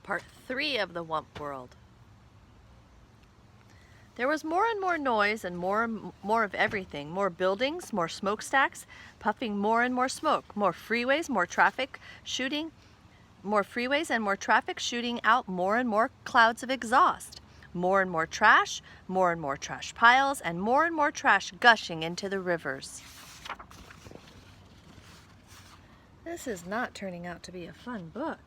Part 3 of the Wump World. There was more and more noise and more of everything. More buildings, more smokestacks, puffing more and more smoke. More freeways, more traffic shooting. More freeways and more traffic shooting out more and more clouds of exhaust. More and more trash piles, and more trash gushing into the rivers. This is not turning out to be a fun book.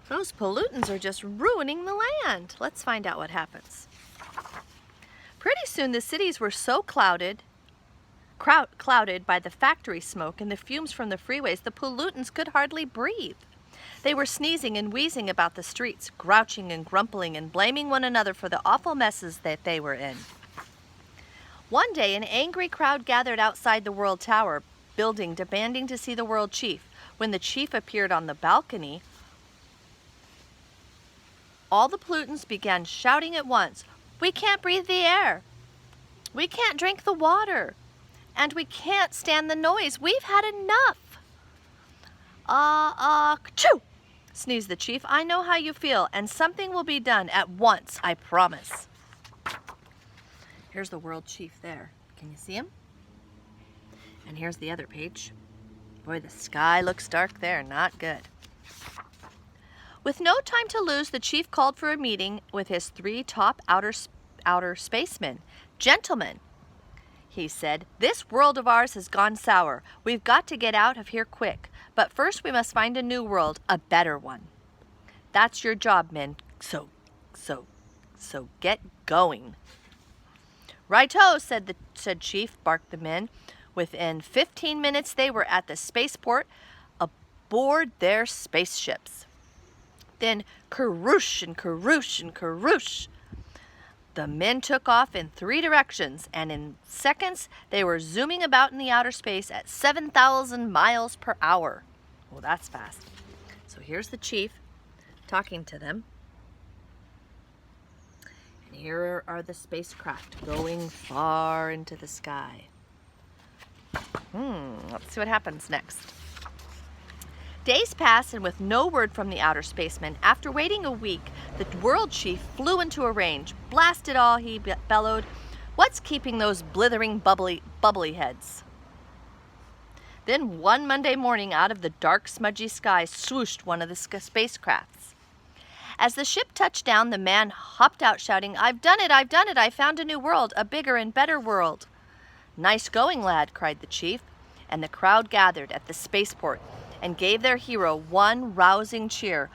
Those pollutants are just ruining the land. Let's find out what happens. Pretty soon the cities were so clouded by the factory smoke and the fumes from the freeways, the pollutants could hardly breathe. They were sneezing and wheezing about the streets, grouching and grumbling and blaming one another for the awful messes that they were in. One day, an angry crowd gathered outside the World Tower building, demanding to see the world chief. When the chief appeared on the balcony, all the pollutants began shouting at once, "We can't breathe the air. We can't drink the water. And we can't stand the noise. We've had enough." Achoo! Sneezed the chief. "I know how you feel, and something will be done at once, I promise." Here's the world chief there. Can you see him? And here's the other page. Boy, the sky looks dark there. Not good. With no time to lose, the chief called for a meeting with his 3 top outer spacemen. "Gentlemen," he said, "this world of ours has gone sour. We've got to get out of here quick. But first we must find a new world, a better one. That's your job, men. So get going." "Righto," said Chief, barked the men. Within 15 minutes they were at the spaceport aboard their spaceships. Then caroosh and caroosh and caroosh. The men took off in 3 directions, and in seconds they were zooming about in the outer space at 7,000 miles per hour. Well, that's fast. So here's the chief talking to them. And here are the spacecraft going far into the sky. Let's see what happens next. Days passed, and with no word from the outer spacemen, after waiting a week, the world chief flew into a range. "Blast it all," he bellowed. "What's keeping those blithering bubbly heads?" Then one Monday morning, out of the dark, smudgy sky swooshed one of the spacecrafts. As the ship touched down, the man hopped out shouting, "I've done it! I've done it! I found a new world, a bigger and better world." "Nice going, lad," cried the chief, and the crowd gathered at the spaceport and gave their hero one rousing cheer,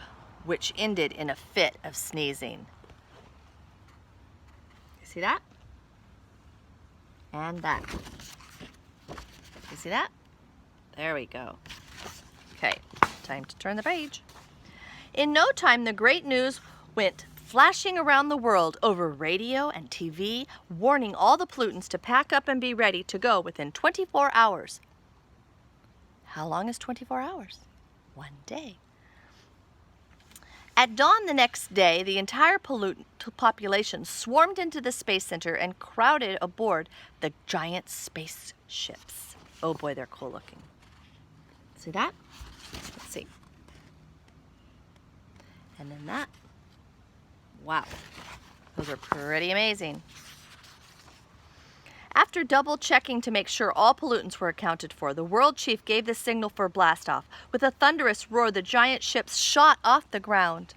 which ended in a fit of sneezing. You see that? And that. You see that? There we go. Okay, time to turn the page. In no time, the great news went flashing around the world over radio and TV, warning all the pollutants to pack up and be ready to go within 24 hours. How long is 24 hours? 1 day. At dawn the next day, the entire pollutant population swarmed into the Space Center and crowded aboard the giant spaceships. Oh boy, they're cool looking. See that? Let's see. And then that. Wow. Those are pretty amazing. After double checking to make sure all pollutants were accounted for, the world chief gave the signal for blastoff. With a thunderous roar, the giant ships shot off the ground.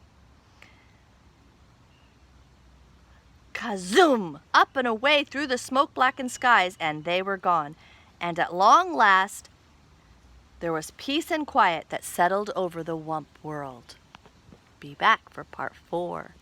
Kazoom! Up and away through the smoke-blackened skies, and they were gone. And at long last, there was peace and quiet that settled over the Wump World. Be back for part 4.